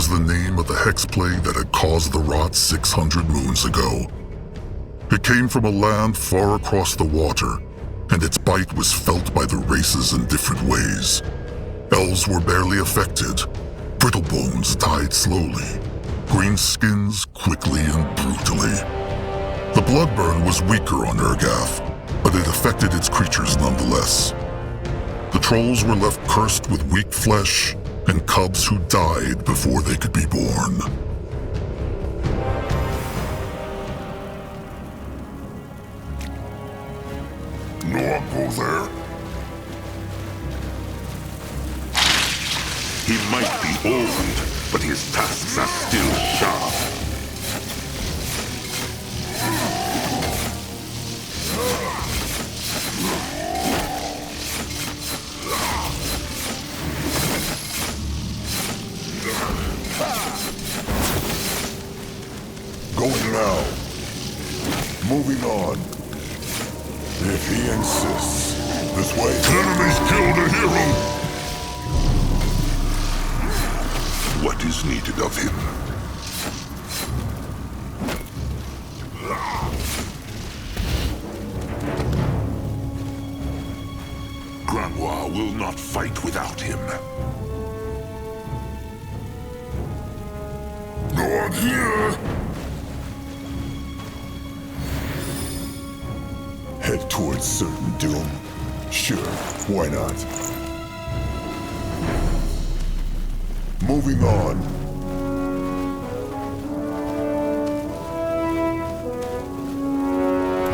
was the name of the hex plague that had caused the rot 600 moons ago. It came from a land far across the water, and its bite was felt by the races in different ways. Elves were barely affected. Brittle bones died slowly. Green skins quickly and brutally. The blood burn was weaker on Urgath, but it affected its creatures nonetheless. The trolls were left cursed with weak flesh and cubs who died before they could be born. No one go there? He might be old, but his tusks are still sharp. Going now. Moving on. If he insists. This way. Enemies killed a hero! What is needed of him? Granoir will not fight without him. No one here! Head towards certain doom. Sure, why not? Moving on.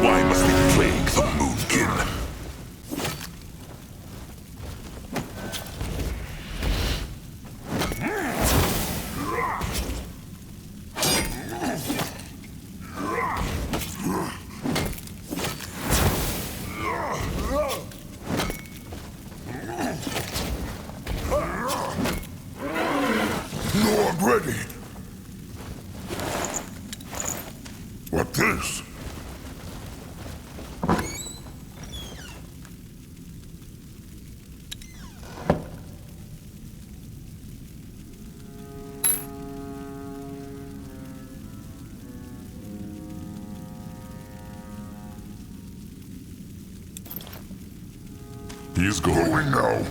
Why must we plague the Moonkin? Ready. What this? He is going now.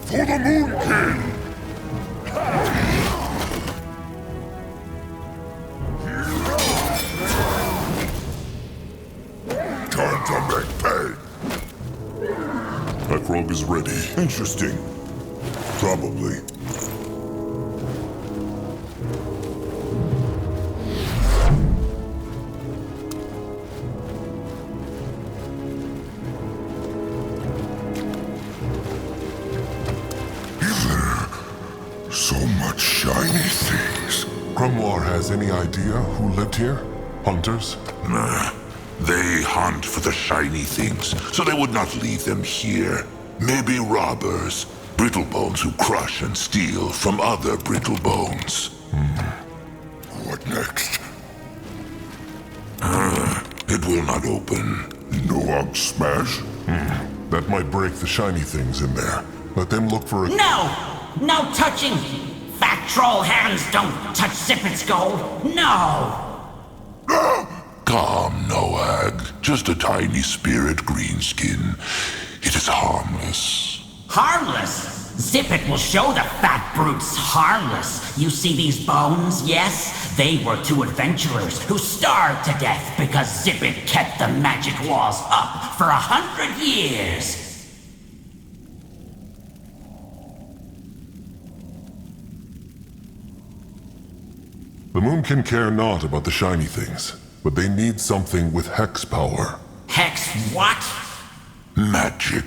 For the Moon King! Time to make pay! That frog is ready. Interesting. Probably. So much shiny things. Grimoire has any idea who lived here? Hunters? Nah. They hunt for the shiny things, so they would not leave them here. Maybe robbers. Brittle bones who crush and steal from other brittle bones. What next? It will not open. No smash? That might break the shiny things in there. Let them look for it. No! No touching! Fat troll hands don't touch Zippet's gold! No! Calm, Noag. Just a tiny spirit, Greenskin. It is harmless. Harmless? Zippet will show the fat brutes harmless. You see these bones, yes? They were two adventurers who starved to death because Zippet kept the magic walls up for 100 years. The Moonkin care not about the shiny things, but they need something with hex power. Hex what? Magic.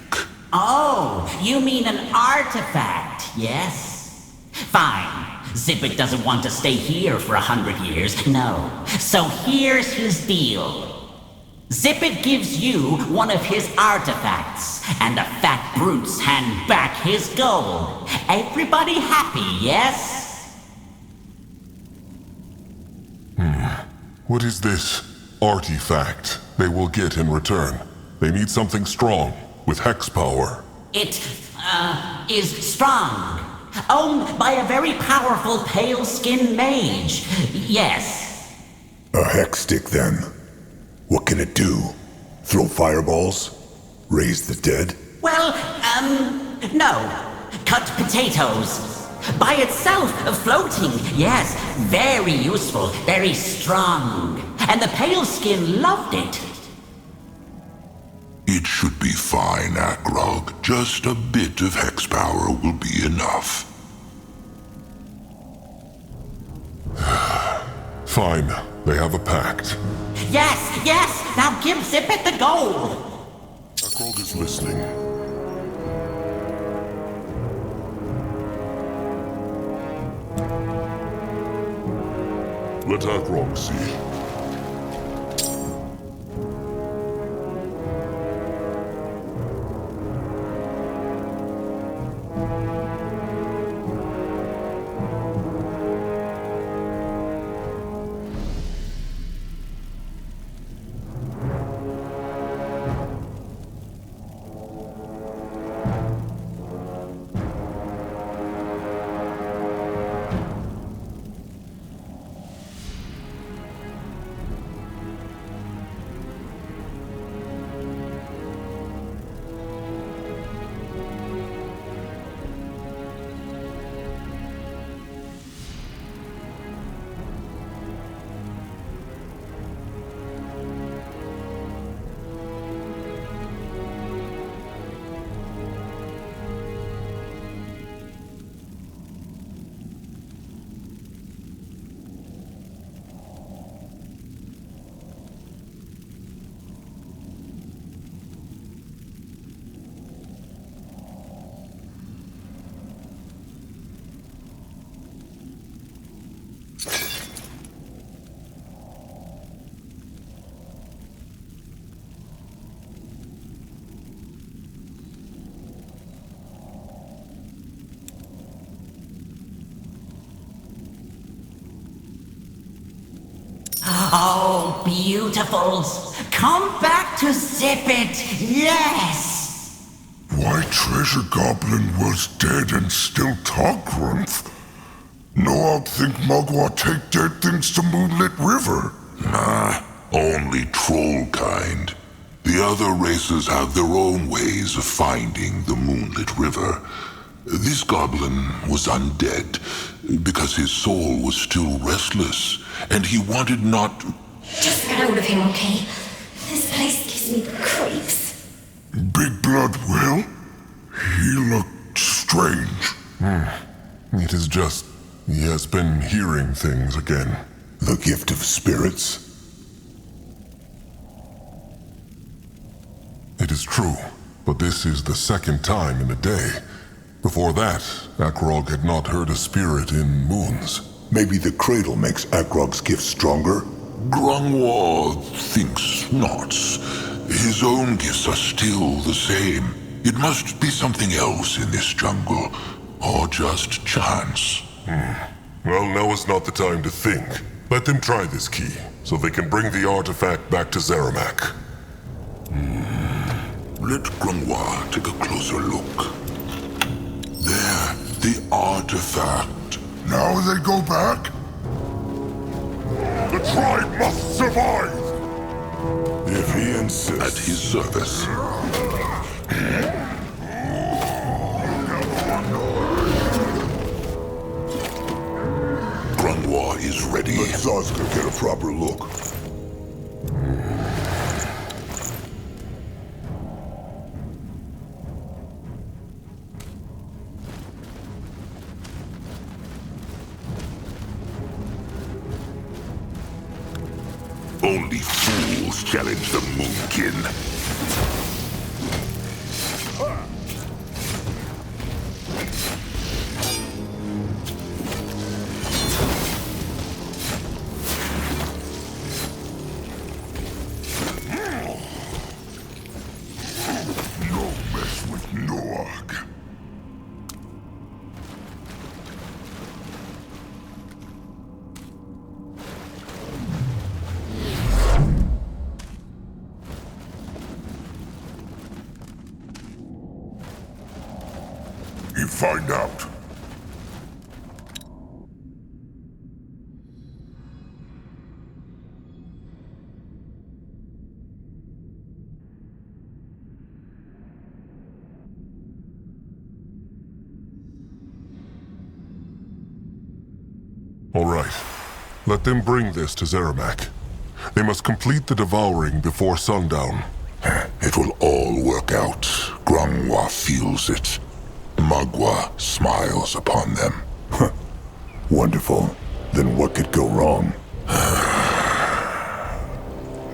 Oh, you mean an artifact, yes? Fine. Zippet doesn't want to stay here for 100 years, no. So here's his deal. Zippet gives you one of his artifacts, and the fat brutes hand back his gold. Everybody happy, yes? What is this artifact they will get in return? They need something strong, with hex power. It, is strong. Owned by a very powerful pale-skinned mage. Yes. A hex stick, then. What can it do? Throw fireballs? Raise the dead? Well, no. Cut potatoes. By itself, floating, yes. Very useful, very strong. And the pale skin loved it. It should be fine, Akrog. Just a bit of hex power will be enough. Fine, they have a pact. Yes, yes! Now give Zippet the gold! Akrog is listening. Let Akrog see. Oh, beautifuls! Come back to Zippet, yes! Why, Treasure Goblin was dead and still talk, Grumph? No, I'd think Mugwort take dead things to Moonlit River. Nah, only troll kind. The other races have their own ways of finding the Moonlit River. This goblin was undead because his soul was still restless, and he wanted not... Just get out of him, okay? This place gives me the creeps. Big Blood will? He looked strange. It is just... he has been hearing things again. The gift of spirits? It is true, but this is the second time in a day. Before that, Akrog had not heard a spirit in moons. Maybe the cradle makes Akrog's gift stronger? Grungwar thinks not. His own gifts are still the same. It must be something else in this jungle, or just chance. Well, now is not the time to think. Let them try this key, so they can bring the artifact back to Zeramak. Let Grungwar take a closer look. There, the artifact. Now they go back? The tribe must survive! If he insists. At his service. Grungwar is ready. Let Zazka get a proper look. Only fools challenge the Moonkin. You find out. All right. Let them bring this to Zeramak. They must complete the devouring before sundown. It will all work out. Grungwa feels it. Magua smiles upon them. Wonderful. Then what could go wrong?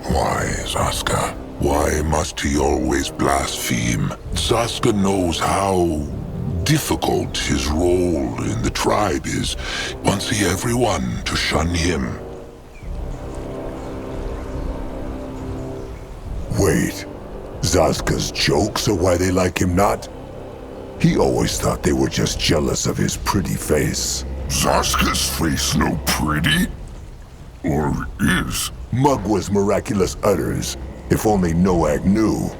Why, Zaska? Why must he always blaspheme? Zaska knows how difficult his role in the tribe is. Wants everyone to shun him. Wait. Zaska's jokes are why they like him not? He always thought they were just jealous of his pretty face. Zaska's face no pretty? Or is? Mugwa's miraculous utters. If only Noag knew.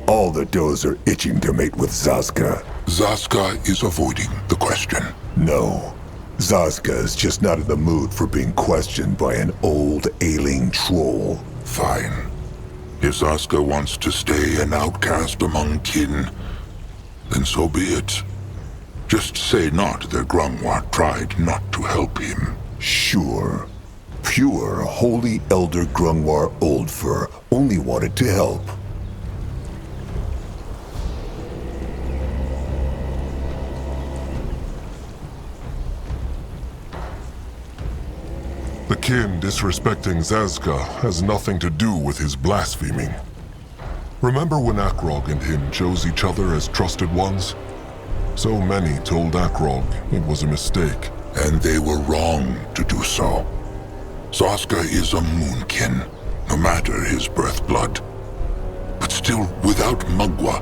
All the does are itching to mate with Zaska. Zaska is avoiding the question. No. Zaska is just not in the mood for being questioned by an old, ailing troll. Fine. If Zaska wants to stay an outcast among kin, then so be it. Just say not that Grungwa tried not to help him. Sure. Pure, holy Elder Grungwar Oldfur only wanted to help. The kin disrespecting Zazka has nothing to do with his blaspheming. Remember when Akrog and him chose each other as trusted ones? So many told Akrog it was a mistake. And they were wrong to do so. Zaska is a moonkin, no matter his birth blood. But still, without Mugwa,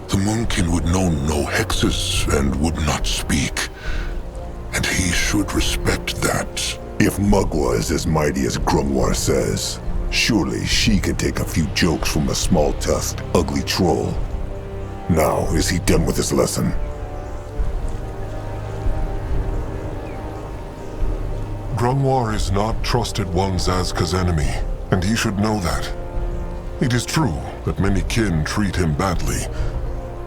the moonkin would know no hexes and would not speak. And he should respect that. If Mugwa is as mighty as Grungwar says, surely she can take a few jokes from a small-tusked, ugly troll. Now, is he done with his lesson? Grungwar is not trusted one Zazka's enemy, and he should know that. It is true that many kin treat him badly,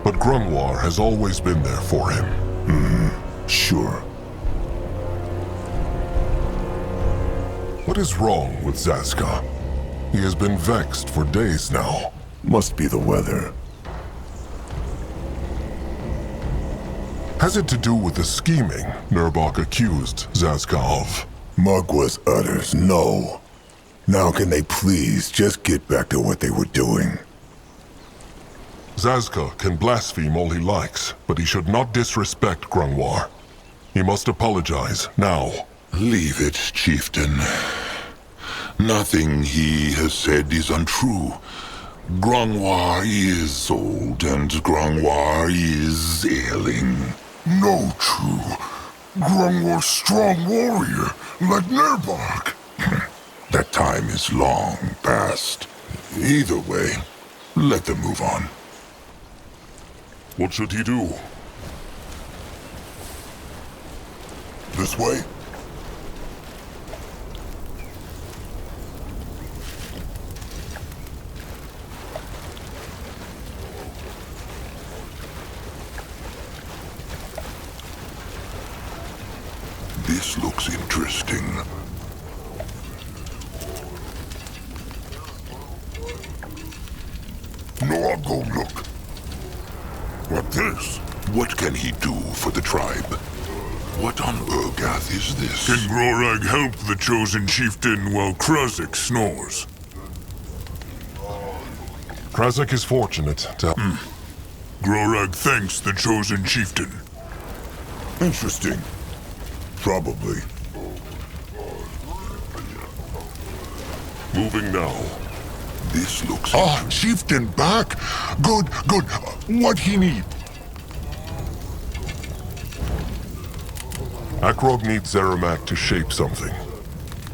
but Grungwar has always been there for him. Sure. What is wrong with Zazka? He has been vexed for days now. Must be the weather. Has it to do with the scheming Nurbok accused Zazka of? Mugwa's utters, no. Now can they please just get back to what they were doing? Zazka can blaspheme all he likes, but he should not disrespect Grungwar. He must apologize now. Leave it, chieftain. Nothing he has said is untrue. Grungwar is old, and Grungwar is ailing. No true. Grungwar's strong warrior, like Nurbok. That time is long past. Either way, let them move on. What should he do? This way? This looks interesting. No, I'll go look. What this? What can he do for the tribe? What on Urgath is this? Can Grorag help the chosen chieftain while Kruzak snores? Kruzak is fortunate to... Grorag thanks the chosen chieftain. Interesting. Probably. Moving now. This looks Chieftain back? Good. What he need? Akrog needs Zeramak to shape something.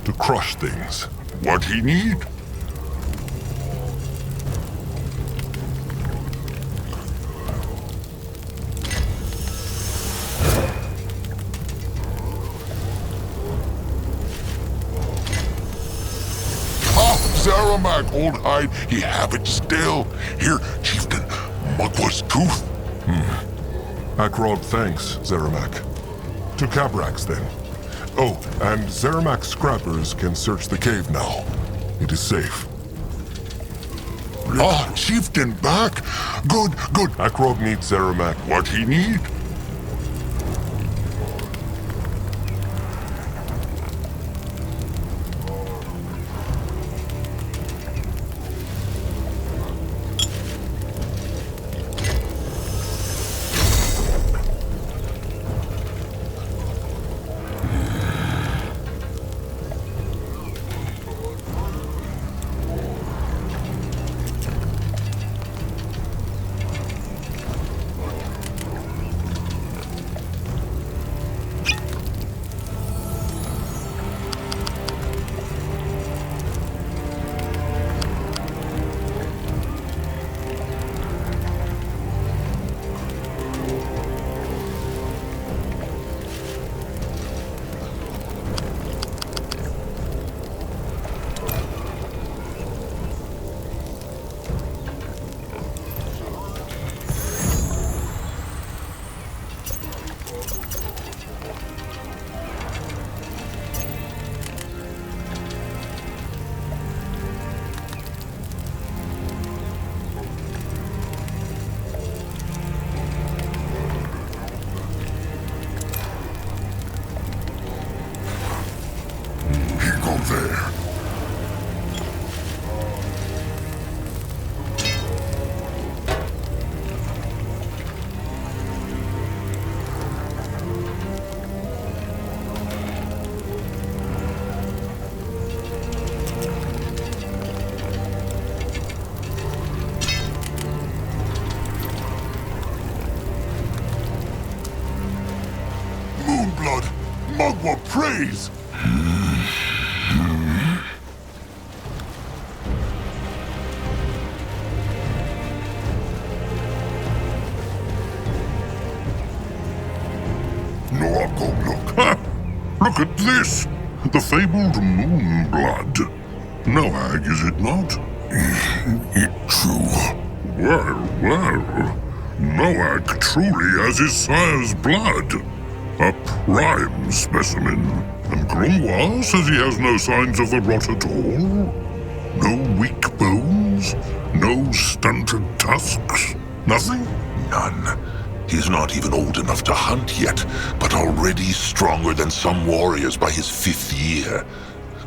To crush things. What he need? Zermac, old hide, he have it still. Here, chieftain, Mugwa's tooth. Akrog thanks, Zermac. To Cabrax, then. Oh, and Zermac's scrappers can search the cave now. It is safe. Ah, chieftain back. Good, good. Akrog needs Zermac. What he need? There. Moonblood, Mugwa praise. Look at this! The fabled Moonblood. Noag, is it not? It's true. Well. Noag truly has his sire's blood. A prime specimen. And Grungwa says he has no signs of the rot at all. No weak bones. No stunted tusks. Nothing? None. He's not even old enough to hunt yet, but already stronger than some warriors by his 5th year.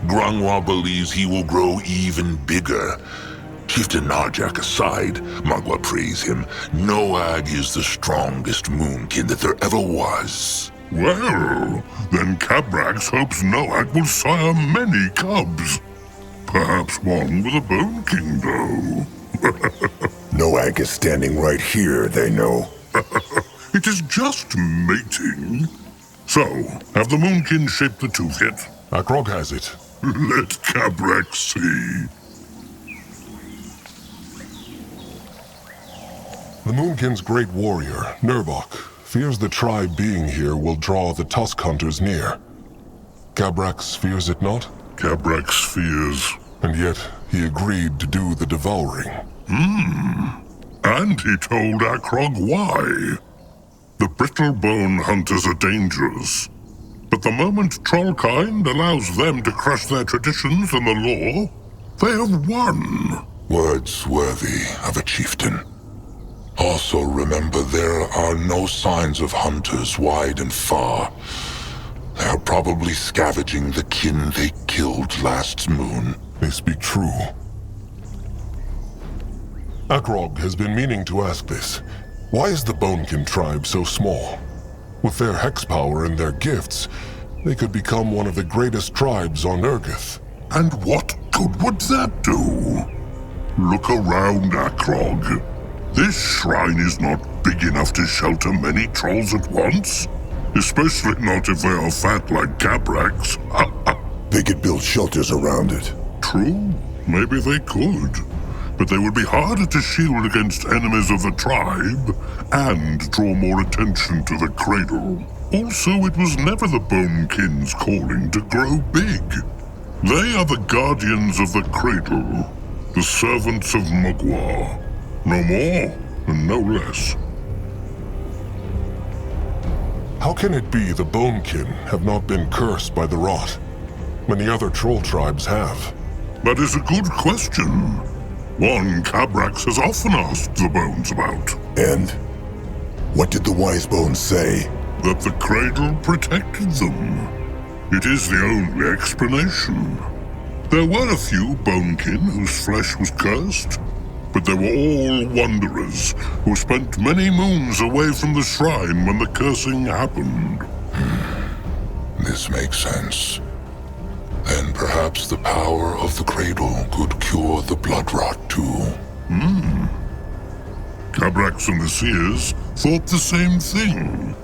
Grungwa believes he will grow even bigger. Chieftain Narjak aside, Mugwa praise him, Noag is the strongest moonkin that there ever was. Well, then Cabrax hopes Noag will sire many cubs. Perhaps one with a Bone King, though. Noag is standing right here, they know. It is just mating. So, have the Moonkin shaped the tooth yet? Akrog has it. Let Cabrax see. The Moonkin's great warrior, Nurbok, fears the tribe being here will draw the Tusk Hunters near. Cabrax fears it not? Cabrax fears. And yet, he agreed to do the devouring. And he told Akrog why. The brittle-bone hunters are dangerous. But the moment Trollkind allows them to crush their traditions and the law, they have won. Words worthy of a chieftain. Also remember there are no signs of hunters wide and far. They are probably scavenging the kin they killed last moon. They speak true. Akrog has been meaning to ask this. Why is the Bonekin tribe so small? With their hex power and their gifts, they could become one of the greatest tribes on Urgith. And what good would that do? Look around, Akrog. This shrine is not big enough to shelter many trolls at once. Especially not if they are fat like Cabrax. They could build shelters around it. True, maybe they could. But they would be harder to shield against enemies of the tribe, and draw more attention to the cradle. Also, it was never the Bonekin's calling to grow big. They are the guardians of the cradle. The servants of Mugwar. No more and no less. How can it be the Bonekin have not been cursed by the rot? Many other troll tribes have. That is a good question. One Cabrax has often asked the bones about. And? What did the wise bones say? That the cradle protected them. It is the only explanation. There were a few Bonekin whose flesh was cursed, but they were all wanderers who spent many moons away from the shrine when the cursing happened. This makes sense. Then perhaps the power of the cradle could cure the blood rot too. Cabrax and the Seers thought the same thing.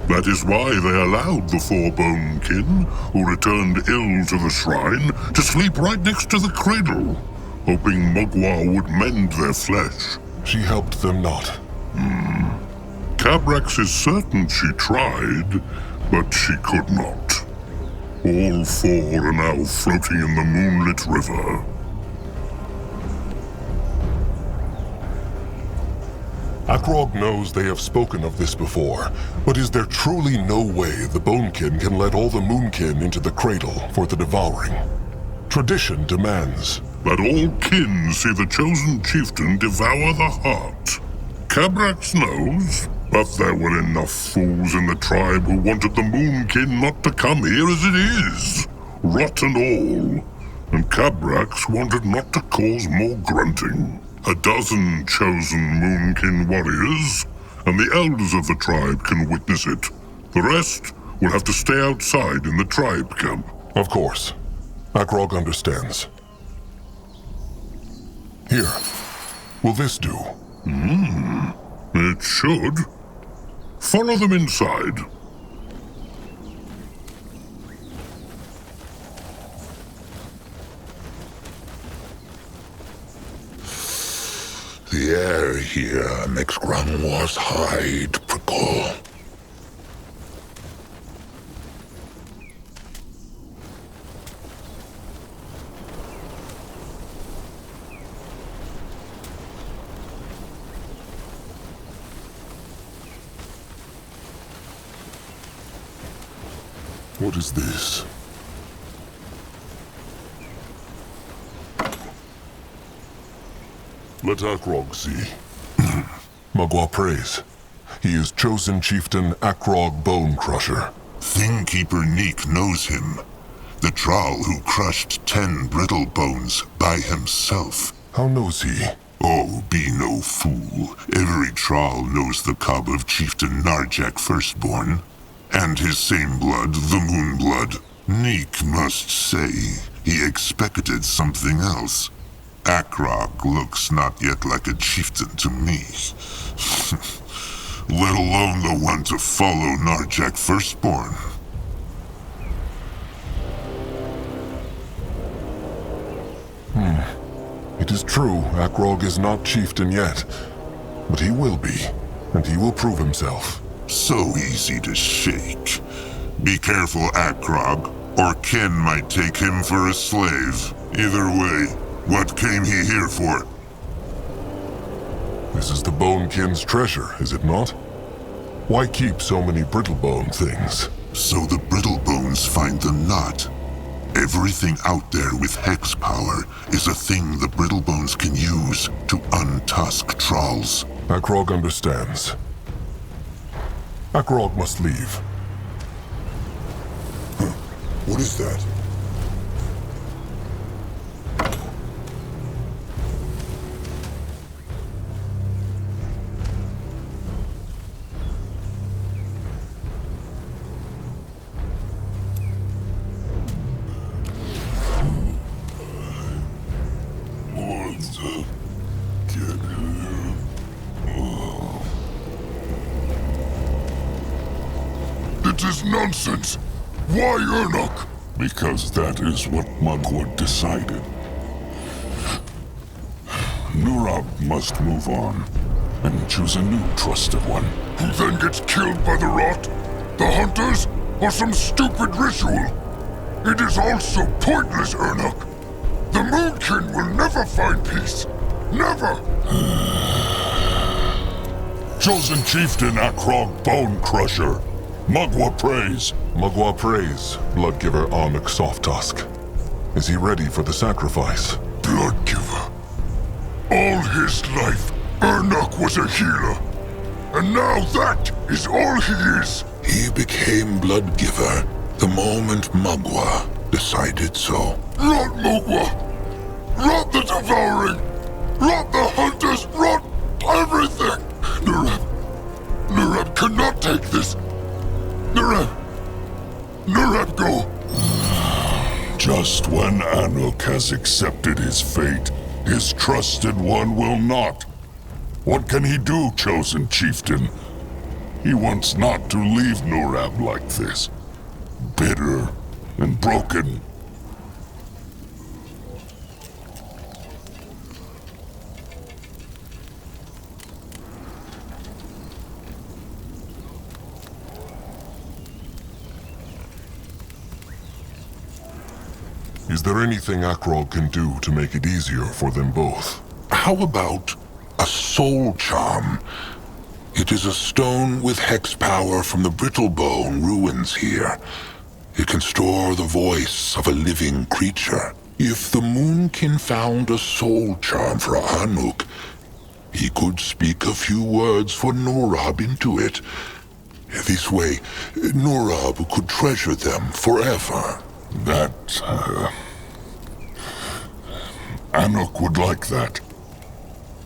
That is why they allowed the four Bonekin, who returned ill to the shrine, to sleep right next to the cradle, hoping Mugwar would mend their flesh. She helped them not. Cabrax is certain she tried, but she could not. All four are now floating in the moonlit river. Akrog knows they have spoken of this before, but is there truly no way the Bonekin can let all the Moonkin into the cradle for the devouring? Tradition demands. That all kin see the chosen chieftain devour the heart. Cabrax knows, but there were enough fools in the tribe who wanted the Moonkin not to come here as it is, rot and all. And Cabrax wanted not to cause more grunting. 12 chosen Moonkin warriors, and the elders of the tribe can witness it. The rest will have to stay outside in the tribe camp. Of course. Akrog understands. Here. Will this do? It should. Follow them inside. The air here makes Grimoire's hide prickle. What is this? Let Akrog see. Mugwar prays. He is chosen chieftain Akrog Bone Crusher. Thingkeeper Neek knows him. The Troll who crushed 10 brittle bones by himself. How knows he? Oh, be no fool. Every Troll knows the cub of Chieftain Narjak Firstborn. And his same blood, the Moonblood. Neek must say he expected something else. Akrog looks not yet like a chieftain to me. Let alone the one to follow Narjak Firstborn. It is true, Akrog is not chieftain yet. But he will be, and he will prove himself. So easy to shake. Be careful, Akrog, or Ken might take him for a slave. Either way, what came he here for? This is the Bonekin's treasure, is it not? Why keep so many Brittlebone things? So the Brittlebones find the knot. Everything out there with hex power is a thing the Brittlebones can use to untusk Trolls. Akrog understands. Akrog must leave. What is that? It is nonsense. Why Ernok? Because that is what Mugwar decided. Nurab must move on and choose a new trusted one. Who then gets killed by the rot? The hunters? Or some stupid ritual? It is all so pointless, Ernok. The Moonkin will never find peace. Never! Chosen Chieftain Akrog Bone Crusher. Mugwa prays. Mugwa prays, Bloodgiver Arnuk Softtusk. Is he ready for the sacrifice? Bloodgiver. All his life, Ernok was a healer. And now that is all he is. He became Bloodgiver the moment Mugwa decided so. Rot Mugwa! Rot the Devouring! Rot the Hunters! Rot everything! Nurab cannot take this! Nurab, go! Just when Anuk has accepted his fate, his trusted one will not. What can he do, Chosen Chieftain? He wants not to leave Nurab like this. Bitter and broken. Is there anything Akrog can do to make it easier for them both? How about a soul charm? It is a stone with hex power from the Brittlebone ruins here. It can store the voice of a living creature. If the Moonkin found a soul charm for Anuk, he could speak a few words for Nurab into it. This way, Nurab could treasure them forever. Anuk would like that.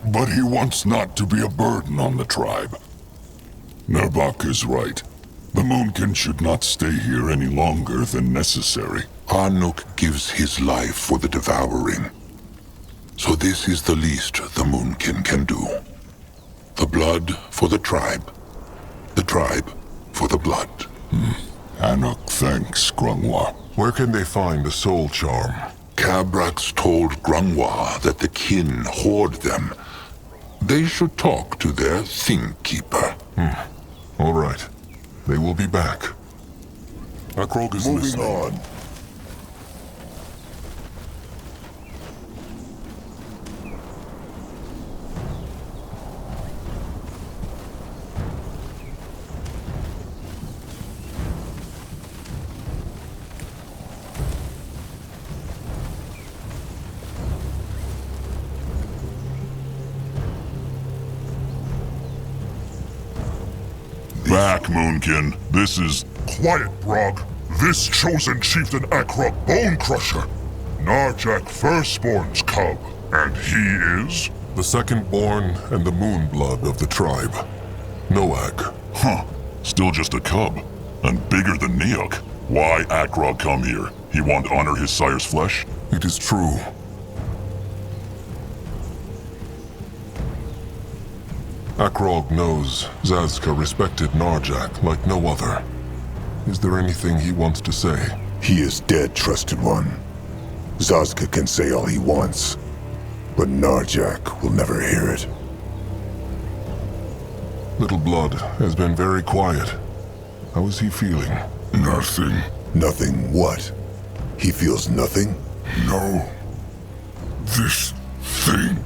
But he wants not to be a burden on the tribe. Nerbak is right. The Moonkin should not stay here any longer than necessary. Anuk gives his life for the Devouring. So this is the least the Moonkin can do. The blood for the tribe for the blood. Anuk thanks Grungwa. Where can they find the soul charm? Cabrax told Grungwa that the kin hoard them. They should talk to their Thing Keeper. All right. They will be back. Akrog is Moving listening. on. Back, Moonkin. This is... Quiet, Brog. This Chosen Chieftain Akrog Bone Crusher. Narjak Firstborn's cub. And he is? The second-born and the moonblood of the tribe. Noag. Huh. Still just a cub. And bigger than Neok. Why Akrog come here? He want to honor his sire's flesh? It is true. Akrog knows Zazka respected Narjak like no other. Is there anything he wants to say? He is dead, Trusted One. Zazka can say all he wants, but Narjak will never hear it. Little Blood has been very quiet. How is he feeling? Nothing. Nothing what? He feels nothing? No. This thing.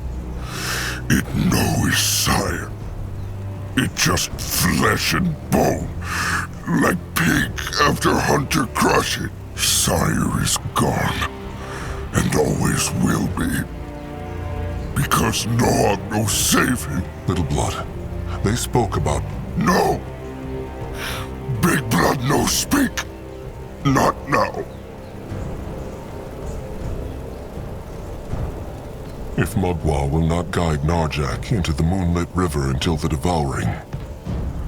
It knows sire. It just flesh and bone. Like pig after hunter crush it. Sire is gone. And always will be. Because Noag no save him. Little Blood, they spoke about... No. Big Blood no speak. Not now. If Mugwa will not guide Narjak into the moonlit river until the devouring,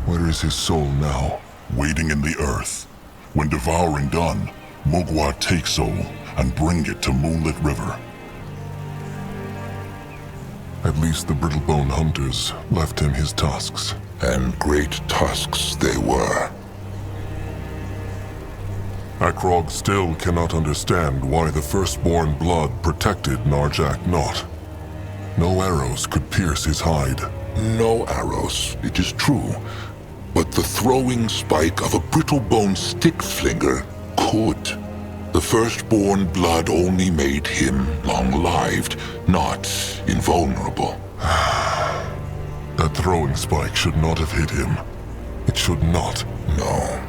where is his soul now? Waiting in the earth. When devouring done, Mugwa take soul and bring it to Moonlit River. At least the Brittlebone hunters left him his tusks. And great tusks they were. Akrog still cannot understand why the firstborn blood protected Narjak not. No arrows could pierce his hide. No arrows, it is true. But the throwing spike of a Brittlebone stick flinger could. The firstborn blood only made him long-lived, not invulnerable. That throwing spike should not have hit him. It should not. No.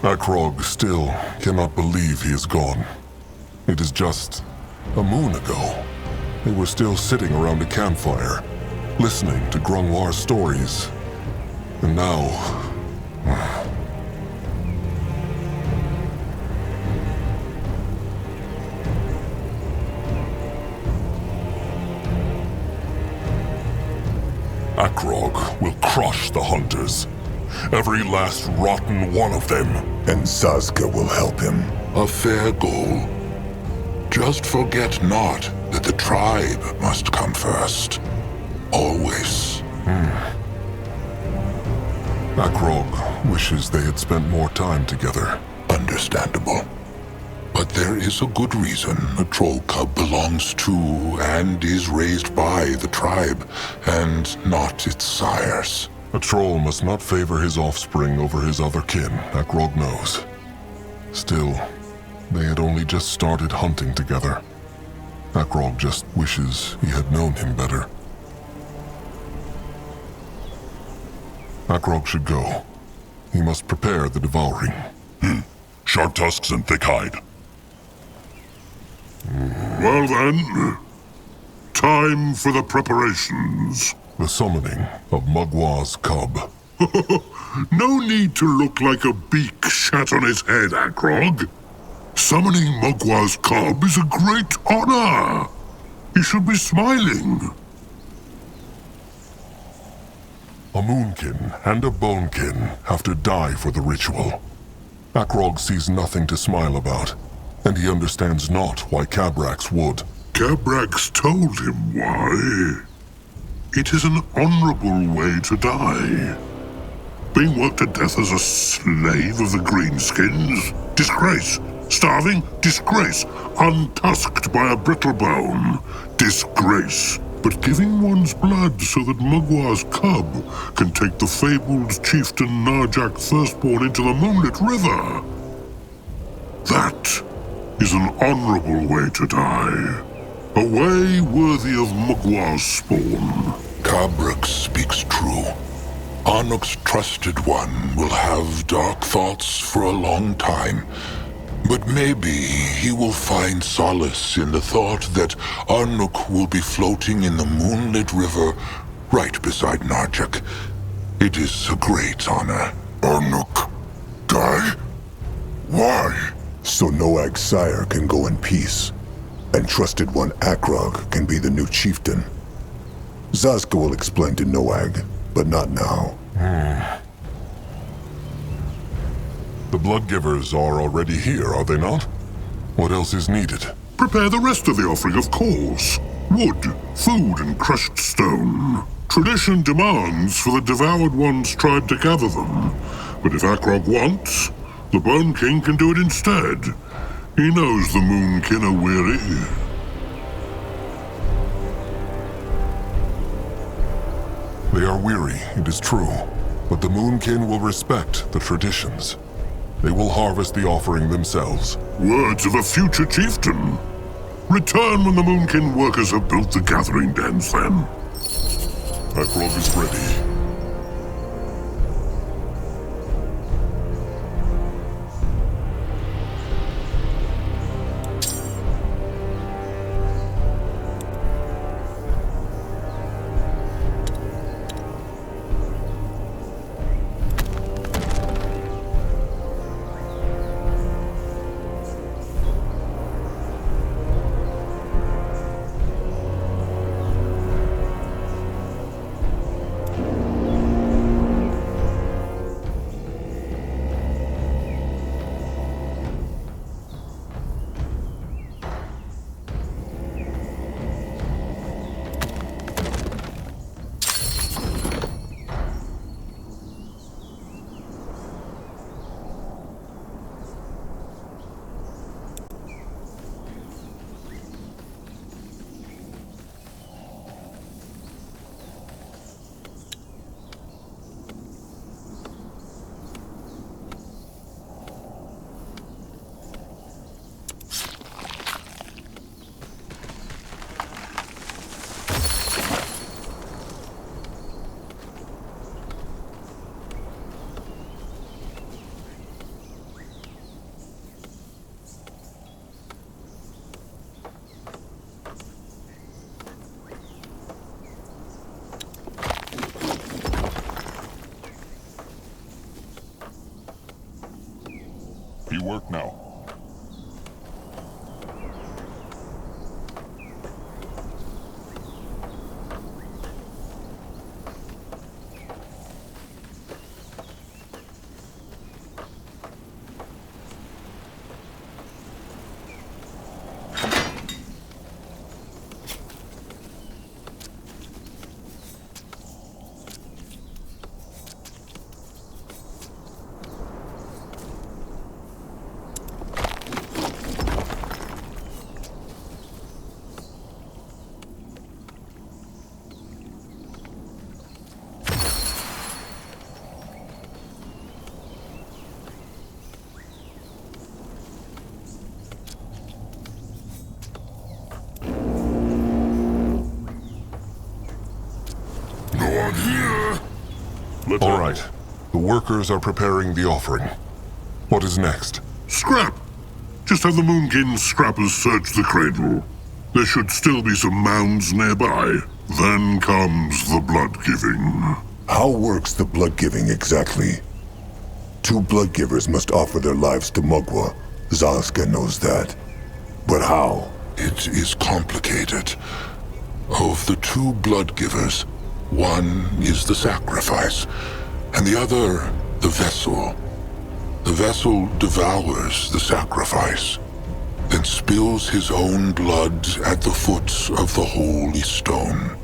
Akrog still cannot believe he is gone. It is just a moon ago. They were still sitting around a campfire, listening to Grungwar's stories. And now... Akrog will crush the hunters. Every last rotten one of them. And Sazka will help him. A fair goal. Just forget not that the tribe must come first. Always. Akrog wishes they had spent more time together. Understandable. But there is a good reason a troll cub belongs to and is raised by the tribe, and not its sires. A troll must not favor his offspring over his other kin, Akrog knows. Still, they had only just started hunting together. Akrog just wishes he had known him better. Akrog should go. He must prepare the devouring. Sharp tusks and thick hide. Well then, time for the preparations. The summoning of Mugwa's cub. No need to look like a beak shat on his head, Akrog. Summoning Mugwa's cub is a great honor. You should be smiling. A moonkin and a bonekin have to die for the ritual. Akrog sees nothing to smile about, and he understands not why Cabrax would. Cabrax told him why. It is an honorable way to die. Being worked to death as a slave of the Greenskins? Disgrace. Starving? Disgrace. Untusked by a brittle bone? Disgrace. But giving one's blood so that Mugwa's cub can take the fabled chieftain Narjak Firstborn into the Moonlit River. That is an honorable way to die. A way worthy of Mugwa's spawn. Cabrax speaks true. Arnuk's trusted one will have dark thoughts for a long time. But maybe he will find solace in the thought that Arnuk will be floating in the moonlit river right beside Narjak. It is a great honor. Arnuk die? Why? So Noag's sire can go in peace, and trusted one Akrog can be the new chieftain. Zazka will explain to Noag, but not now. The Bloodgivers are already here, are they not? What else is needed? Prepare the rest of the offering, of course. Wood, food, and crushed stone. Tradition demands for the devoured one's tribe to gather them. But if Akrog wants, the Bone King can do it instead. He knows the Moonkin are weary. They are weary, it is true, but the Moonkin will respect the traditions. They will harvest the offering themselves. Words of a future chieftain. Return when the Moonkin workers have built the gathering dens, then. Akrog is ready. work now. All right. The workers are preparing the offering. What is next? Scrap! Just have the Moonkin scrappers search the cradle. There should still be some mounds nearby. Then comes the blood giving. How works the blood giving exactly? Two blood givers must offer their lives to Mugwa. Zazka knows that. But how? It is complicated. Of the two blood givers, one is the sacrifice, and the other the vessel. The vessel devours the sacrifice, then spills his own blood at the foot of the holy stone.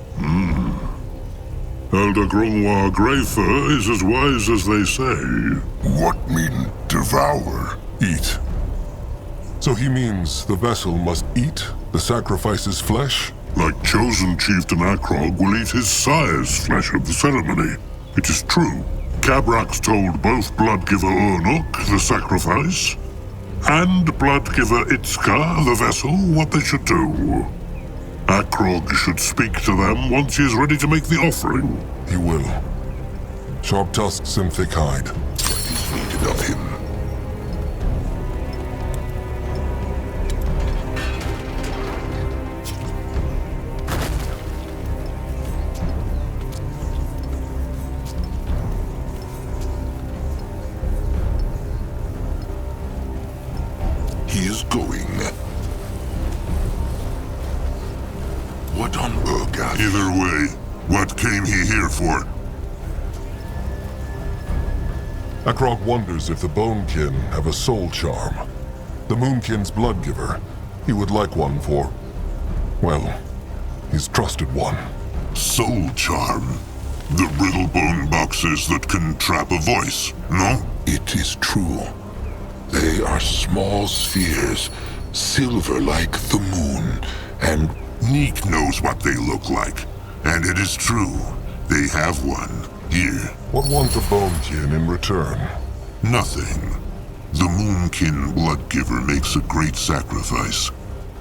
Elder Grongwa Greyfur is as wise as they say. What mean devour? Eat. So he means the vessel must eat the sacrifice's flesh? Like chosen chieftain Akrog will eat his sire's flesh at the ceremony. It is true. Cabrax told both Bloodgiver Urnuk, the sacrifice, and Bloodgiver Itzka, the vessel, what they should do. Akrog should speak to them once he is ready to make the offering. He will. Sharp tusks and thick hide. What is needed of him? He is going. What on Urgath? Either way, what came he here for? Akrog wonders if the Bonekin have a soul charm. The Moonkin's blood giver. He would like one for, well, his trusted one. Soul charm? The brittlebone boxes that can trap a voice, no? It is true. They are small spheres, silver like the moon, and Neek knows what they look like. And it is true. They have one. Here. What want the Bonekin in return? Nothing. The Moonkin Bloodgiver makes a great sacrifice.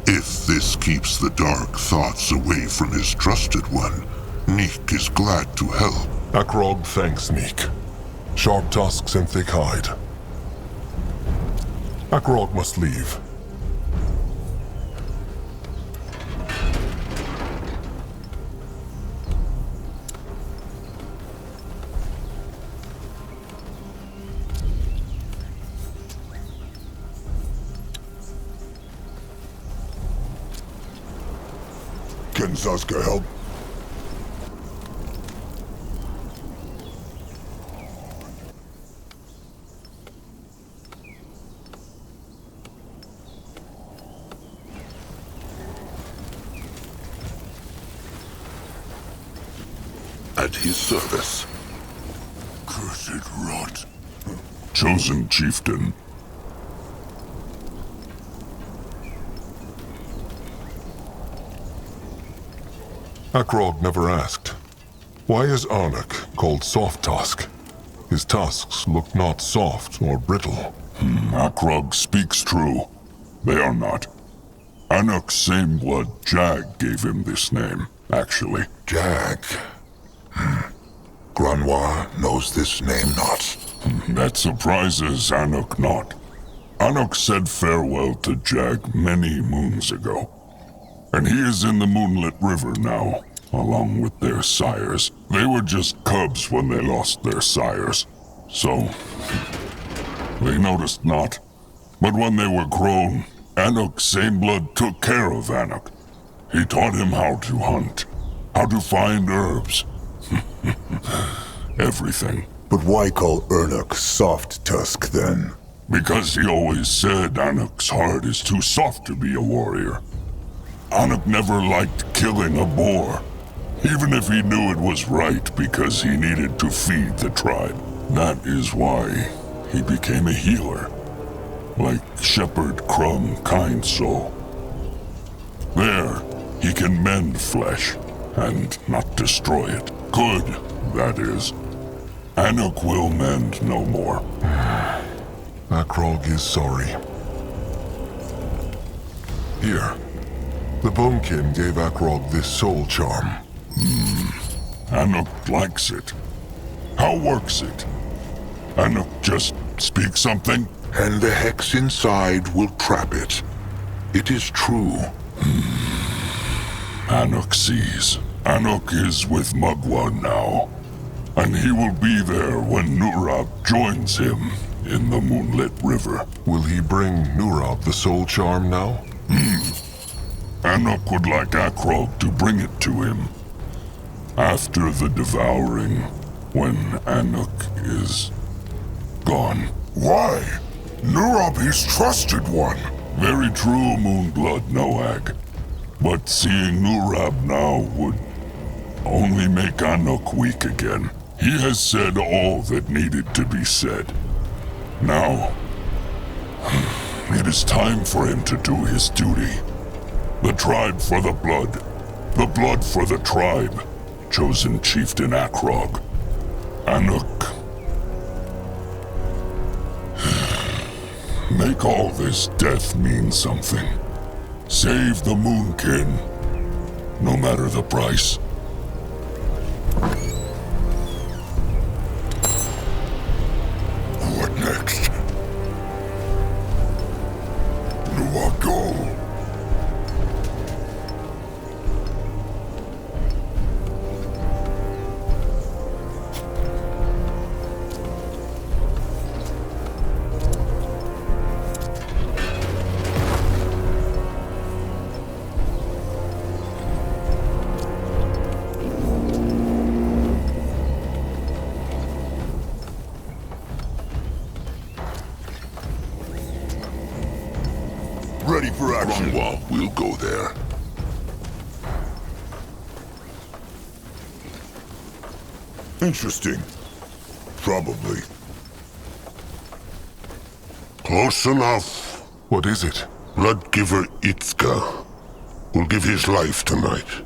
If this keeps the dark thoughts away from his trusted one, Neek is glad to help. Akrog thanks Neek. Sharp tusks and thick hide. Akrog must leave. Can Zazka help? at his service. Cursed rot. Chosen chieftain. Akrog never asked. Why is Arnak called Soft Tusk? His tusks look not soft or brittle. Akrog speaks true. They are not. Anuk's same blood Jag gave him this name, actually. Jag. Granoir knows this name not. That surprises Anuk not. Anuk said farewell to Jag many moons ago. And he is in the Moonlit River now, along with their sires. They were just cubs when they lost their sires. So, they noticed not. But when they were grown, Anuk Saneblood took care of Anuk. He taught him how to hunt, how to find herbs. Everything. But why call Ernuk Soft Tusk then? Because he always said Anuk's heart is too soft to be a warrior. Anuk never liked killing a boar, even if he knew it was right because he needed to feed the tribe. That is why he became a healer, like Shepherd Crumb Kind Soul. There, he can mend flesh and not destroy it. Good, that is. Anuk will mend no more. Akrog is sorry. Here. The Bonekin gave Akrog this soul charm. Anuk likes it. How works it? Anuk just speaks something? And the hex inside will trap it. It is true. Anuk sees. Anuk is with Mugwa now. And he will be there when Nurab joins him in the Moonlit River. Will he bring Nurab the soul charm now? Anuk would like Akrog to bring it to him. After the devouring, when Anuk is gone. Why? Nurab is trusted one. Very true, Moonblood Noag. But seeing Nurab now would only make Anuk weak again. He has said all that needed to be said. Now, it is time for him to do his duty. The tribe for the blood for the tribe. Chosen Chieftain Akrog. Anuk. Make all this death mean something. Save the Moonkin, no matter the price. What next? Nurab go. Ready for action. Grungwald will go there. Interesting. Probably. Close enough. What is it? Bloodgiver Itzka will give his life tonight.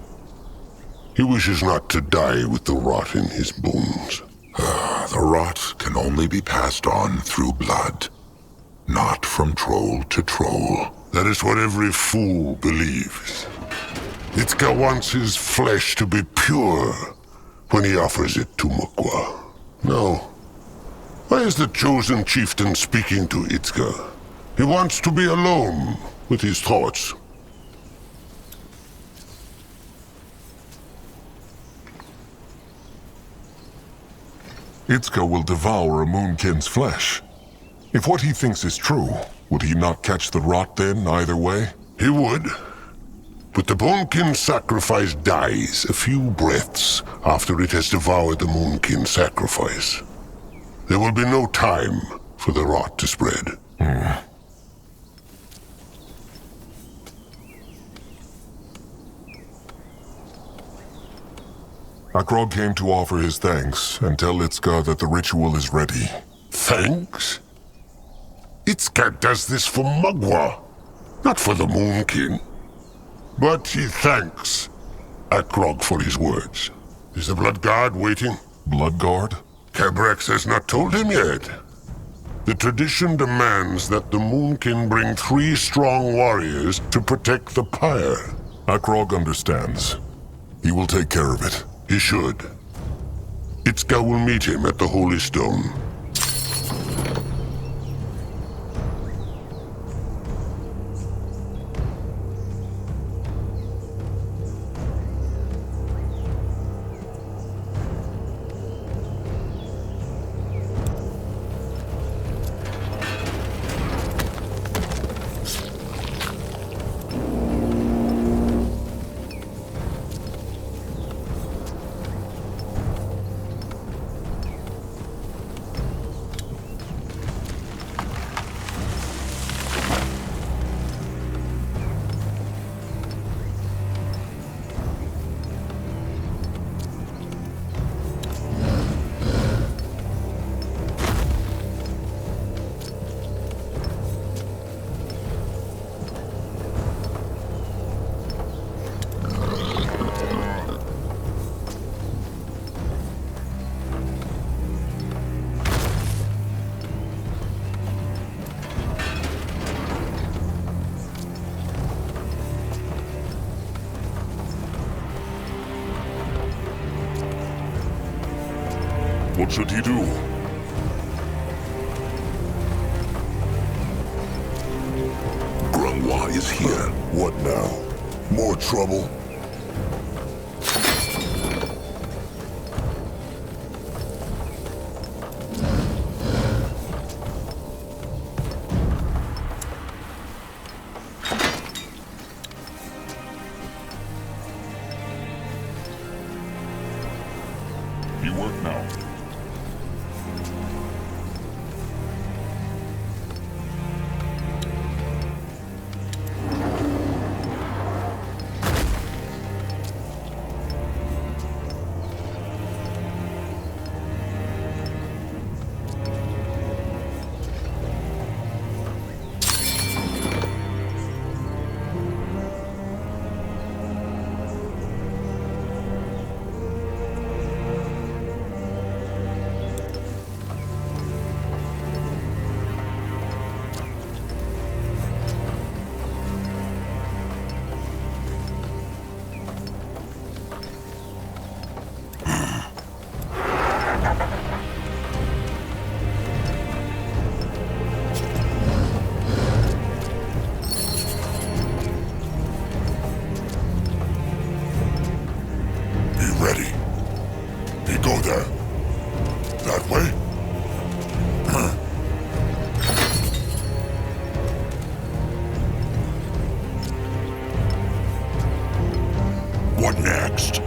He wishes not to die with the rot in his bones. The rot can only be passed on through blood, not from troll to troll. That is what every fool believes. Itzka wants his flesh to be pure when he offers it to Mugwa. No. Why is the chosen chieftain speaking to Itzka? He wants to be alone with his thoughts. Itzka will devour a Moonkin's flesh. If what he thinks is true, would he not catch the rot then, either way? He would. But the Bonekin sacrifice dies a few breaths after it has devoured the Moonkin sacrifice. There will be no time for the rot to spread. Akrog came to offer his thanks and tell Itzka that the ritual is ready. Thanks? Itzka does this for Mugwa, not for the Moonkin. But he thanks Akrog for his words. Is the Blood Guard waiting? Blood Guard? Cabrex has not told him yet. The tradition demands that the Moonkin bring 3 strong warriors to protect the pyre. Akrog understands. He will take care of it. He should. Itzka will meet him at the Holy Stone. What should he do? Grunwa is here. What now? More trouble? You work now. What next?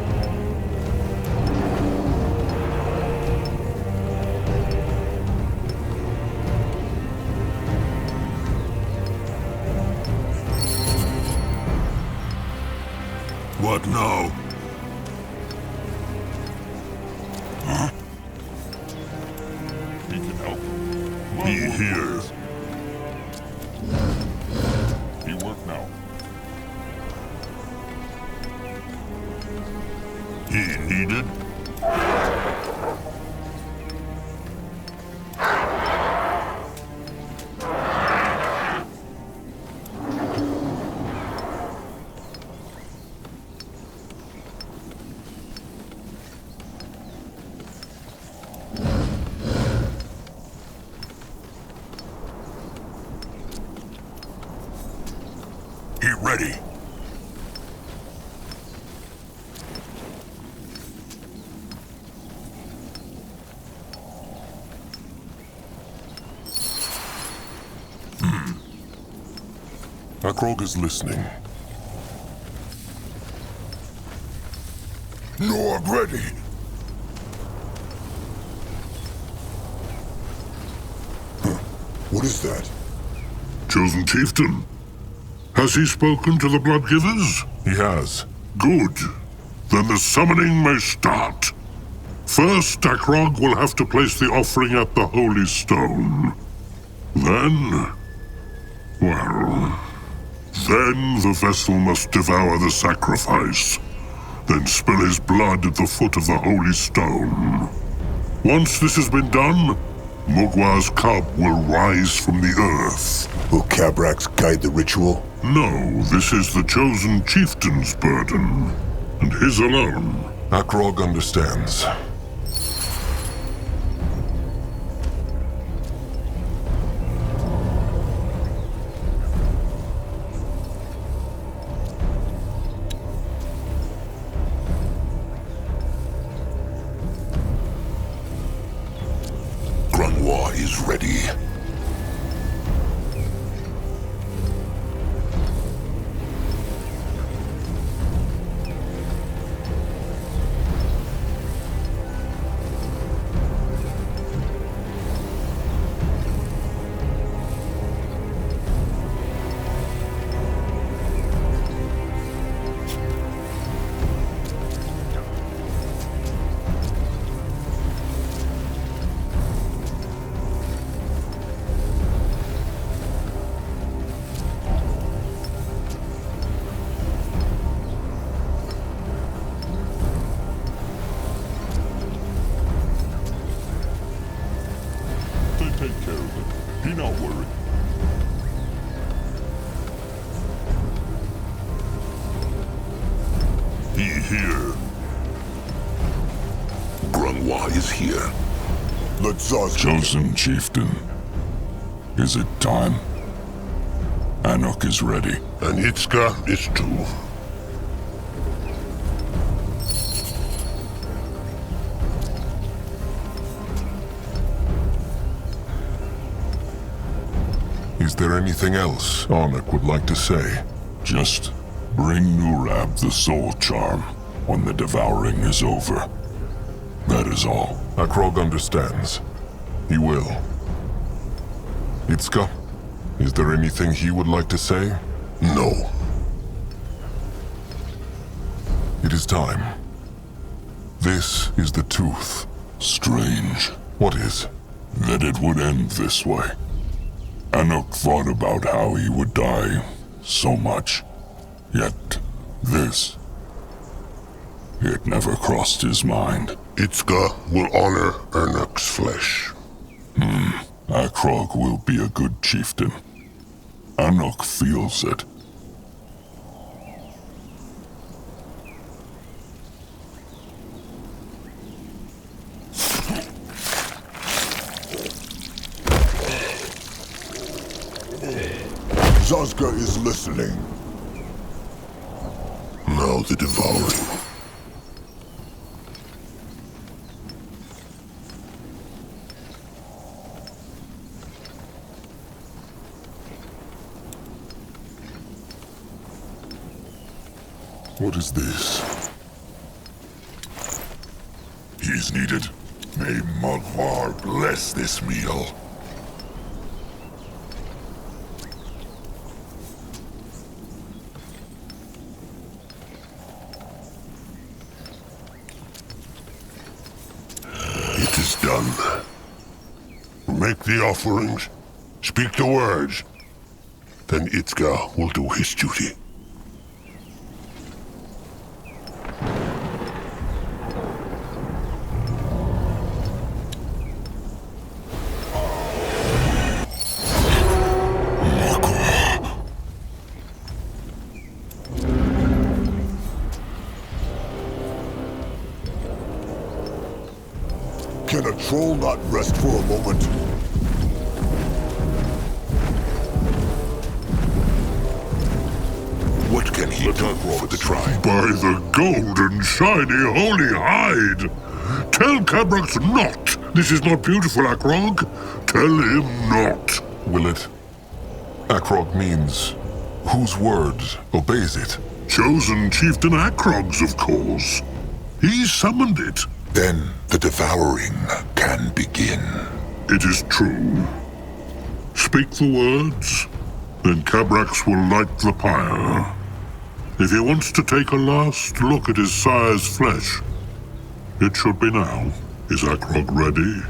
What now? Huh? He can help. He here. He work now. He needed? He ready. Akrog is listening. Lord ready. What is that? Chosen Chieftain. Has he spoken to the Bloodgivers? He has. Good. Then the summoning may start. First, Akrog will have to place the offering at the Holy Stone. Then... well... then the vessel must devour the sacrifice. Then spill his blood at the foot of the Holy Stone. Once this has been done, Mugwa's cub will rise from the earth. Will Cabrax guide the ritual? No, this is the Chosen Chieftain's burden, and his alone. Akrog understands. Grunwa is ready. They take care of it. He not worried. He here. Grunwa is here. Let Zaz Chosen chieftain, is it time? Anuk is ready. And Itzka is too. Is there anything else Arnak would like to say? Just bring Nurab the soul charm when the devouring is over. That is all. Akrog understands. He will. Itzka, is there anything he would like to say? No. It is time. This is the tooth. Strange What is? that it would end this way. Anuk thought about how he would die so much. Yet this, it never crossed his mind. Itzka will honor Ernuk's flesh. Akrog will be a good chieftain. Anuk feels it. Zazka is listening. Now the devouring. What is this? He's needed. May Magwar bless this meal. It is done. Make the offerings, speak the words, then Itzka will do his duty. Can a troll not rest for a moment? What can he do for the tribe? By the golden, shiny, holy hide! Tell Cabrax not! This is not beautiful, Akrog. Tell him not. Will it? Akrog means whose words obeys it? Chosen Chieftain Akrog's, of course. He summoned it. Then the devouring can begin. It is true. Speak the words, then Cabrax will light the pyre. If he wants to take a last look at his sire's flesh, it should be now. Is Akrog ready?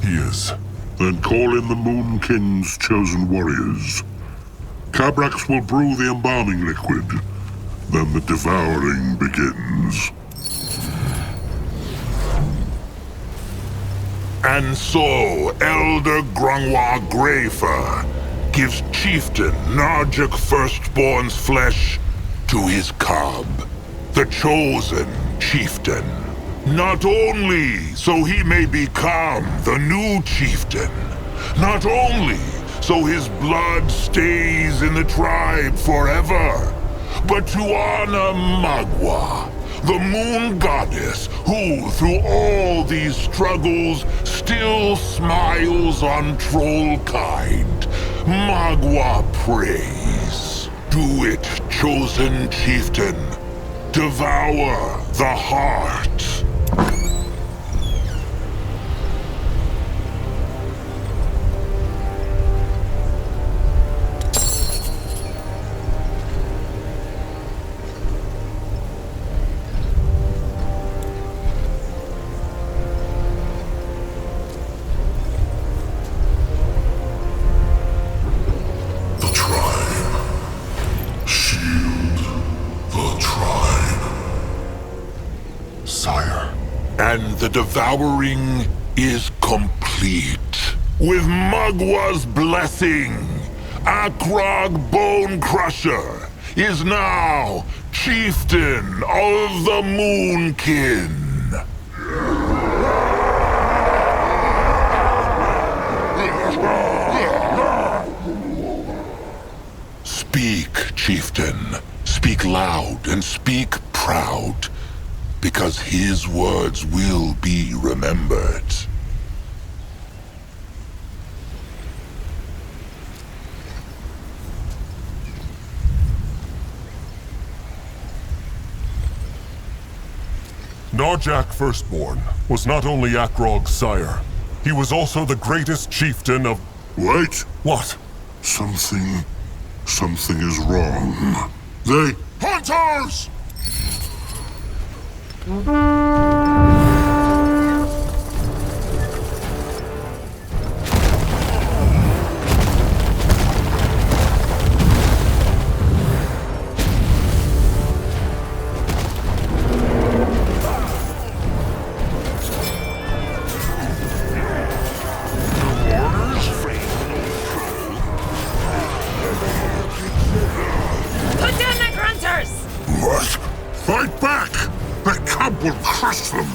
He is. Then call in the Moonkind's chosen warriors. Cabrax will brew the embalming liquid. Then the devouring begins. And so, Elder Grungwa Greyfur gives Chieftain Narjuk Firstborn's flesh to his cub, the chosen chieftain. Not only so he may become the new chieftain, not only so his blood stays in the tribe forever, but to honor Magwa, the moon goddess who, through all these struggles, still smiles on trollkind. Magwa prays. Do it, chosen chieftain. Devour the heart. And the devouring is complete. With Magwa's blessing, Akrog Bone Crusher is now chieftain of the Moonkin. Speak loud and speak proud, because his words will be remembered. Narjak Firstborn was not only Akrog's sire, he was also the greatest chieftain of... Wait! What? Something is wrong. They... Hunters! Put down the grunters! What? Fight back! That cub will crush them!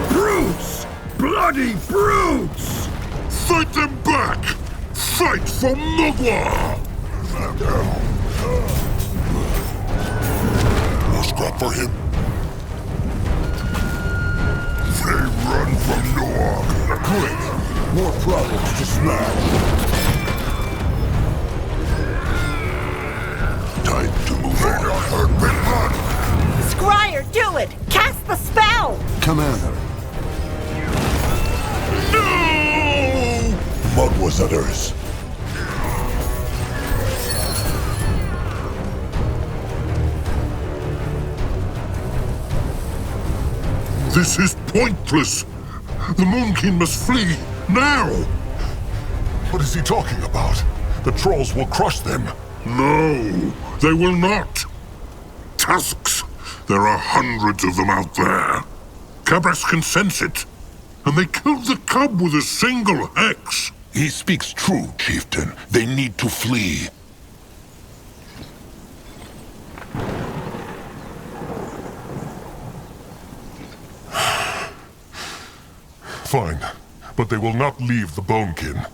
Brutes! Bloody brutes! Fight them back! Fight for Mugwa! More scrap for him. They run from Noir. Great! More problems to smash! Time to move on. Hurt me, run! Scryer, do it! Cast the spell! Commander. No! Mugwa's others. This is pointless! The Moon King must flee, now! What is he talking about? The trolls will crush them. No, they will not! Tusks! There are hundreds of them out there. Cabras can sense it. And they killed the cub with a single hex. He speaks true, chieftain. They need to flee. Fine, but they will not leave the Bonekin.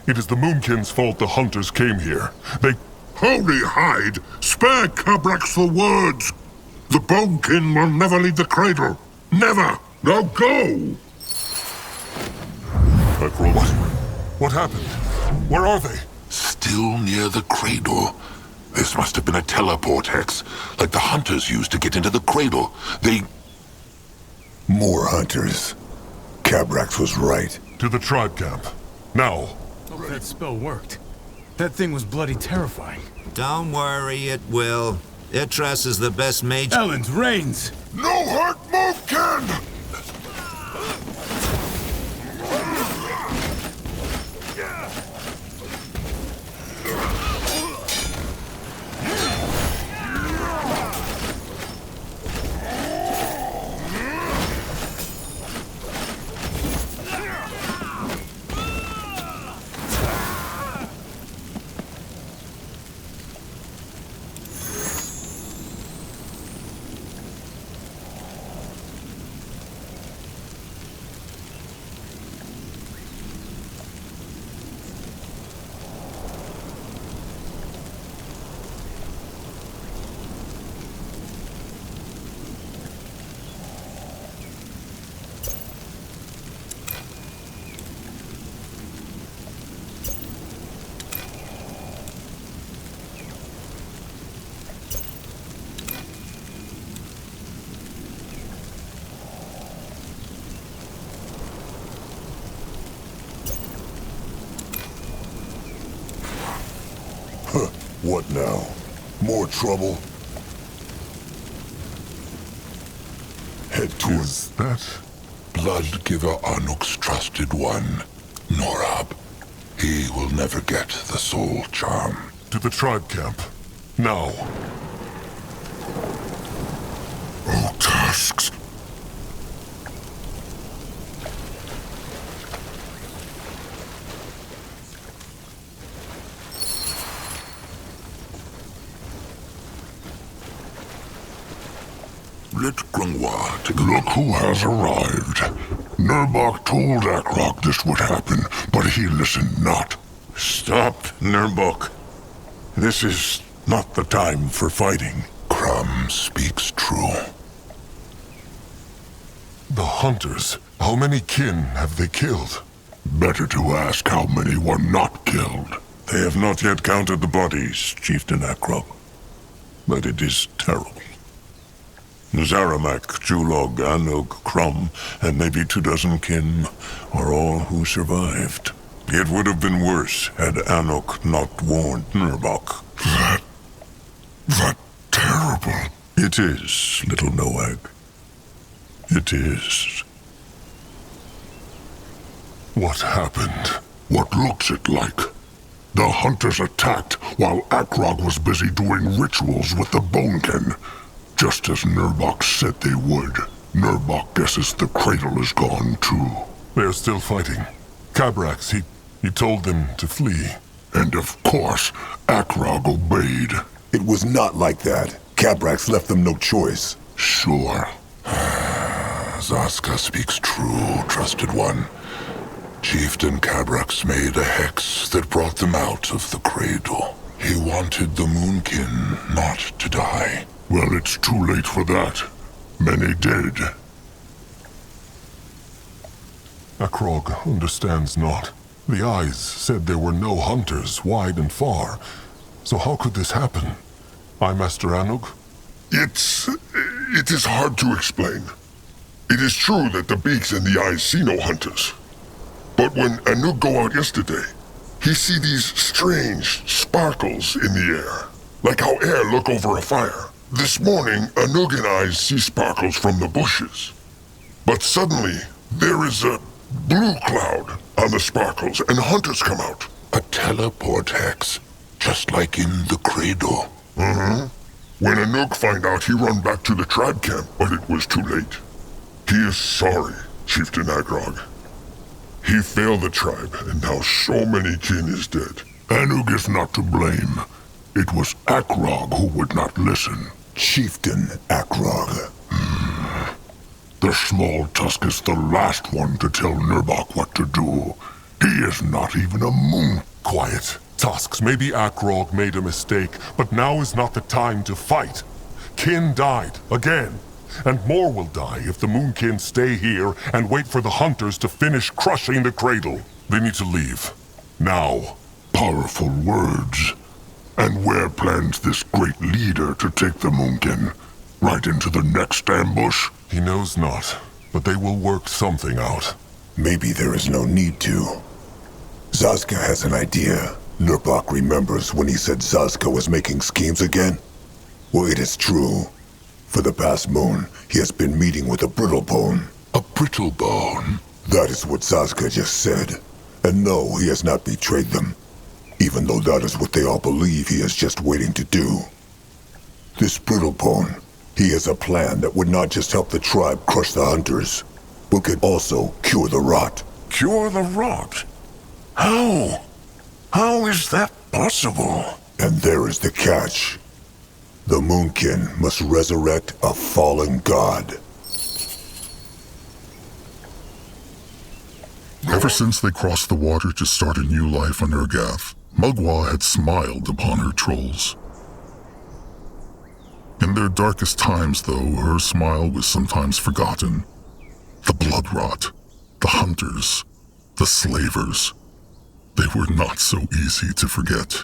It is the Moonkin's fault the hunters came here. They... Holy hide! Spare Cabrax the words! The Bonekin will never leave the cradle. Never! Now go! What? What happened? Where are they? Still near the cradle. This must have been a teleport hex, like the hunters used to get into the cradle. They... More hunters. Cabrax was right. To the tribe camp. Now. Hope that spell worked. That thing was bloody terrifying. Don't worry, it will. Itras is the best mage. Ellen's reigns! No hurt, Moonkin! What now? More trouble? Head towards... Is that... Bloodgiver Anuk's trusted one, Norab. He will never get the soul charm. To the tribe camp. Now. Oh, tusks! Let Grungwa take a Look who has arrived. Nurbok told Akrok this would happen, but he listened not. Stop, Nurbok. This is not the time for fighting. Crumb speaks true. The hunters. How many kin have they killed? Better to ask how many were not killed. They have not yet counted the bodies, Chieftain Akrog. But it is terrible. Zaramak, Julog, Anug, Krum, and maybe 24 kin are all who survived. It would have been worse had Anuk not warned Nurbok. That terrible. It is, little Noag. It is. What happened? What looks it like? The hunters attacked while Akrog was busy doing rituals with the Bonekin. Just as Nurbok said they would. Nurbok guesses the cradle is gone too. They're still fighting. Cabrax, he told them to flee. And of course, Akrog obeyed. It was not like that. Cabrax left them no choice. Sure. Zaska speaks true, trusted one. Chieftain Cabrax made a hex that brought them out of the cradle. He wanted the Moonkin not to die. Well, it's too late for that. Many did. Akrog understands not. The eyes said there were no hunters wide and far. So how could this happen? Master Anug? It is hard to explain. It is true that the beaks and the eyes see no hunters. But when Anug go out yesterday, he see these strange sparkles in the air, like how air look over a fire. This morning, Anug and I see sparkles from the bushes. But suddenly, there is a blue cloud on the sparkles, and hunters come out. A teleport hex, just like in the cradle. Mm-hmm. When Anug find out, he run back to the tribe camp, but it was too late. He is sorry, Chieftain Agrog. He failed the tribe, and now so many kin is dead. Anug is not to blame. It was Akrog who would not listen. Chieftain Akrog. The small tusk is the last one to tell Nurbok what to do. He is not even a moon. Quiet. Tusks, maybe Akrog made a mistake, but now is not the time to fight. Kin died, again. And more will die if the Moonkin stay here and wait for the hunters to finish crushing the cradle. They need to leave. Now. Powerful words. And where plans this great leader to take the Moonkin? Right into the next ambush? He knows not, but they will work something out. Maybe there is no need to. Zaska has an idea. Nurbok remembers when he said Zaska was making schemes again? Well, it is true. For the past moon, he has been meeting with a brittle bone. A brittle bone? That is what Zaska just said. And no, he has not betrayed them. Even though that is what they all believe he is just waiting to do. This brittle bone, he has a plan that would not just help the tribe crush the hunters, but could also cure the rot. Cure the rot? How? How is that possible? And there is the catch. The Moonkin must resurrect a fallen god. Ever since they crossed the water to start a new life on Urgath, Mugwa had smiled upon her trolls. In their darkest times, though, her smile was sometimes forgotten. The blood rot, the hunters, the slavers. They were not so easy to forget.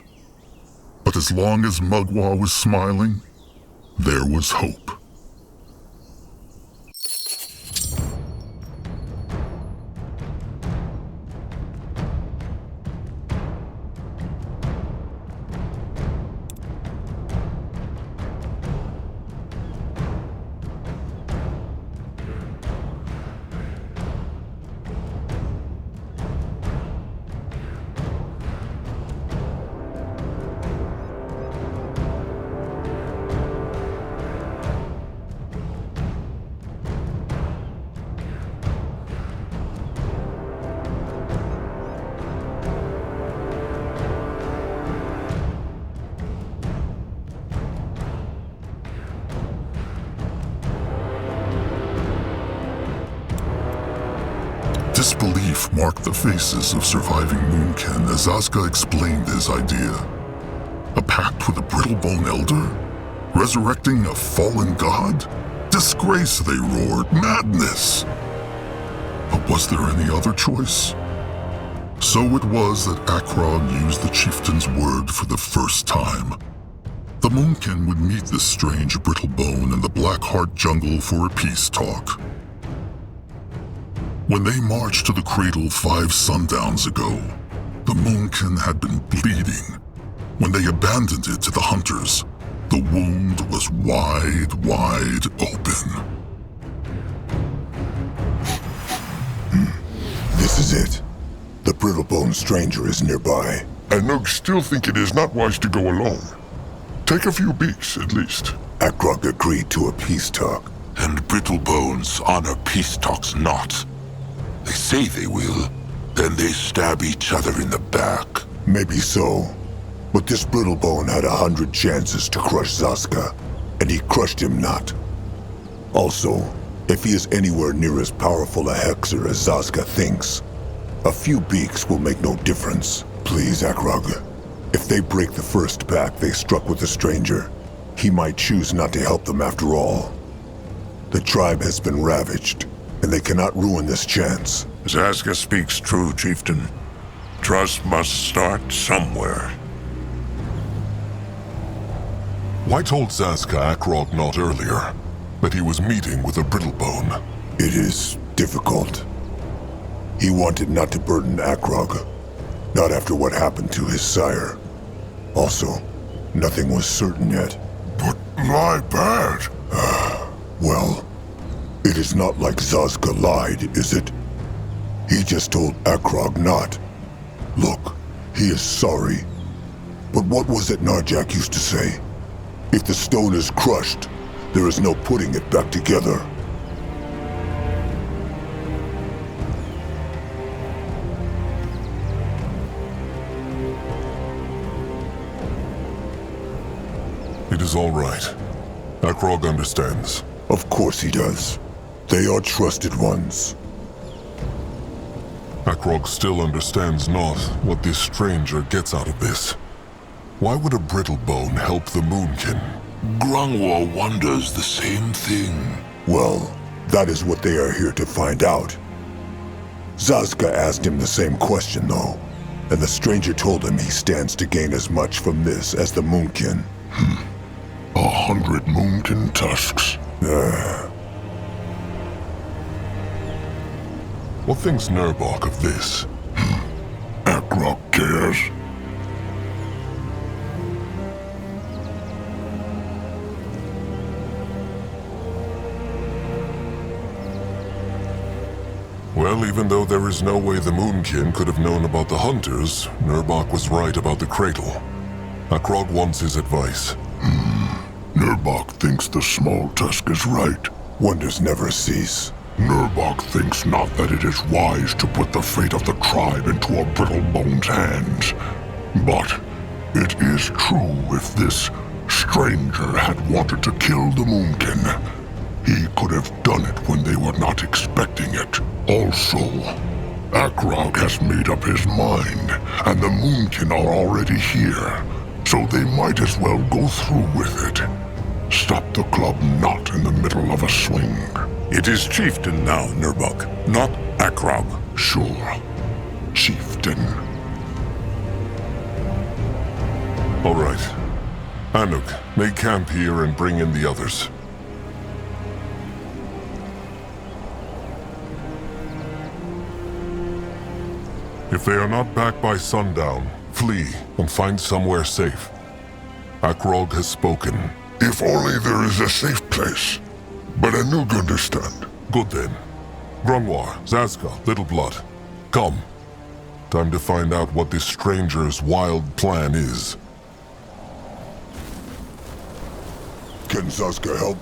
But as long as Mugwa was smiling, there was hope. Disbelief marked the faces of surviving Moonkin as Zaska explained his idea. A pact with a Brittlebone Elder? Resurrecting a fallen god? Disgrace, they roared. Madness! But was there any other choice? So it was that Akrog used the chieftain's word for the first time. The Moonkin would meet this strange Brittlebone in the Blackheart jungle for a peace talk. When they marched to the cradle 5 sundowns ago, the Moonkin had been bleeding. When they abandoned it to the hunters, the wound was wide, wide open. This is it. The Brittlebone stranger is nearby. Anug still think it is not wise to go alone. Take a few beaks, at least. Akrog agreed to a peace talk. And Brittlebones honor peace talks not. They say they will, then they stab each other in the back. Maybe so. But this Brittlebone had 100 chances to crush Zaska, and he crushed him not. Also, if he is anywhere near as powerful a hexer as Zaska thinks, a few beaks will make no difference. Please, Akrog. If they break the first pact they struck with the stranger, he might choose not to help them after all. The tribe has been ravaged, and they cannot ruin this chance. Zaska speaks true, chieftain. Trust must start somewhere. Why told Zaska Akrog not earlier that he was meeting with a Brittlebone? It is difficult. He wanted not to burden Akrog, not after what happened to his sire. Also, nothing was certain yet. But lie bad. Well, it is not like Zaska lied, is it? He just told Akrog not. Look, he is sorry. But what was it Narjak used to say? If the stone is crushed, there is no putting it back together. It is all right. Akrog understands. Of course he does. They are trusted ones. Akrog still understands not what this stranger gets out of this. Why would a Brittlebone help the Moonkin? Grungwar wonders the same thing. Well, that is what they are here to find out. Zaska asked him the same question, though, and the stranger told him he stands to gain as much from this as the Moonkin. 100 Moonkin tusks. What thinks Nurbok of this? Akrog cares. Well, even though there is no way the Moonkin could have known about the hunters, Nurbok was right about the cradle. Akrog wants his advice. Nurbok thinks the small tusk is right. Wonders never cease. Nurbok thinks not that it is wise to put the fate of the tribe into a Brittlebone's hands. But it is true if this stranger had wanted to kill the Moonkin, he could have done it when they were not expecting it. Also, Akrog has made up his mind, and the Moonkin are already here, so they might as well go through with it. Stop the club not in the middle of a swing. It is Chieftain now, Nurbok, not Akrog. Sure, Chieftain. All right. Anuk, make camp here and bring in the others. If they are not back by sundown, flee and find somewhere safe. Akrog has spoken. If only there is a safe place. But Anug understand. Good then. Grunwar, Zaska, Little Blood. Come. Time to find out what this stranger's wild plan is. Can Zaska help?